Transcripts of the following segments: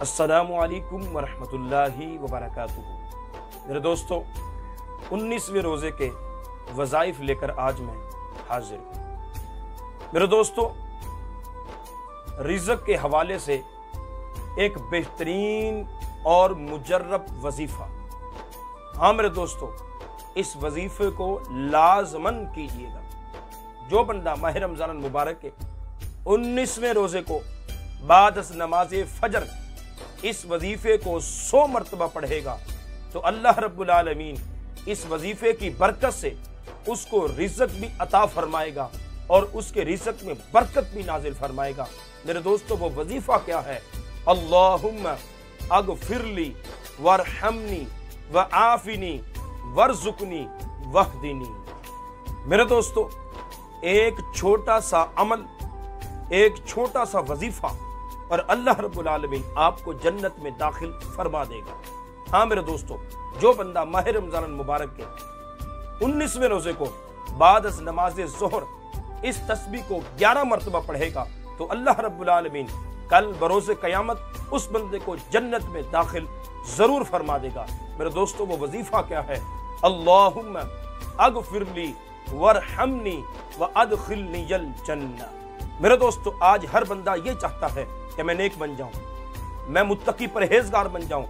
السلام علیکم ورحمۃ اللہ وبرکاتہ۔ میرے دوستو، 19ویں روزے کے وظائف لے کر آج میں حاضر ہوں۔ میرے دوستو، رزق کے حوالے سے ایک بہترین اور مجرب وظیفہ، ہاں میرے دوستو، اس وظیفے کو لازماً کیجئے گا۔ جو بندہ ماہ رمضان المبارک کے 19ویں روزے کو بعد از نماز فجر اس وظیفے کو 100 مرتبہ پڑھے گا تو اللہ رب العالمین اس وظیفے کی برکت سے اس کو رزق بھی عطا فرمائے گا اور اس کے رزق میں برکت بھی نازل فرمائے گا۔ میرے دوستو، وہ وظیفہ کیا ہے؟ اللہم اغفر لی وارحمنی وعافنی وارزقنی واہدنی۔ میرے دوستو، ایک چھوٹا سا عمل، ایک چھوٹا سا وظیفہ، اور اللہ رب العالمین آپ کو جنت میں داخل فرما دے گا۔ ہاں میرے دوستو، جو بندہ ماہ رمضان المبارک کے 19ویں روزے کو بعد از نماز ظہر اس تسبیح کو 11 مرتبہ پڑھے گا تو اللہ رب العالمین کل بروز قیامت اس بندے کو جنت میں داخل ضرور فرما دے گا۔ میرے دوستو، وہ وظیفہ کیا ہے؟ اللہم اغفر لی وارحمنی وادخلنی الجنہ۔ میرے دوستو، آج ہر بندہ یہ چاہتا ہے کہ میں نیک بن جاؤں، میں متقی پرہیزگار بن جاؤں،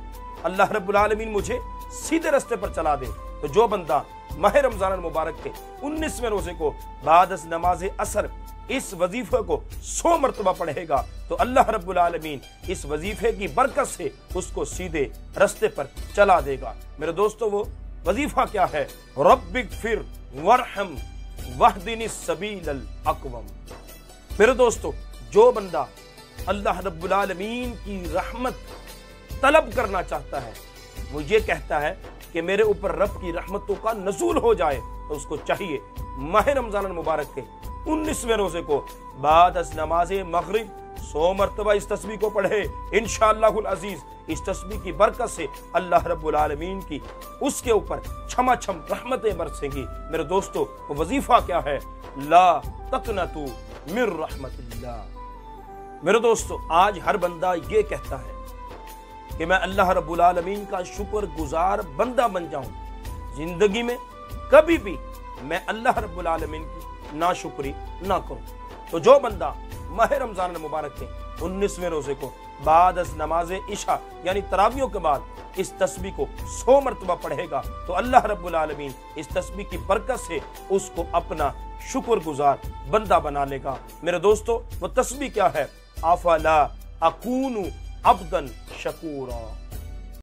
اللہ رب العالمین مجھے سیدھے رستے پر چلا دے۔ تو جو بندہ ماہ رمضان المبارک کے 19ویں روزے کو بعد از نماز عصر اس وظیفے کو 100 مرتبہ پڑھے گا تو اللہ رب العالمین اس وظیفے کی برکت سے اس کو سیدھے رستے پر چلا دے گا۔ میرے دوستو، وہ وظیفہ کیا ہے؟ رب اغفر وارحم واہدنی السبیل الاقوم۔ میرے دوستو، جو بندہ اللہ رب العالمین کی رحمت طلب کرنا چاہتا ہے، وہ یہ کہتا ہے کہ میرے اوپر رب کی رحمتوں کا نزول ہو جائے، تو اس کو چاہیے ماہ رمضان المبارک کے 19ویں روزے کو بعد از نماز مغرب 100 مرتبہ اس تسبیح کو پڑھے۔ انشاءاللہ العزیز اس تسبیح کی برکت سے اللہ رب العالمین کی اس کے اوپر چھما چھم رحمتیں برسیں گی۔ میرے دوستو، وہ وظیفہ کیا ہے؟ لا تقنطوا من رحمت اللہ۔ میرے دوستو، آج ہر بندہ یہ کہتا ہے کہ میں اللہ رب العالمین کا شکر گزار بندہ بن جاؤں، زندگی میں کبھی بھی میں اللہ رب العالمین کی ناشکری نہ کروں۔ تو جو بندہ ماہ رمضان المبارک کے 19ویں روزے کو بعد از نماز عشاء یعنی تراویحوں کے بعد اس تسبیح کو 100 مرتبہ پڑھے گا تو اللہ رب العالمین اس تسبیح کی برکت سے اس کو اپنا شکر گزار بندہ بنا لے گا۔ میرے دوستو، وہ تسبیح کیا ہے؟ افلا اکون عبدا شکورا۔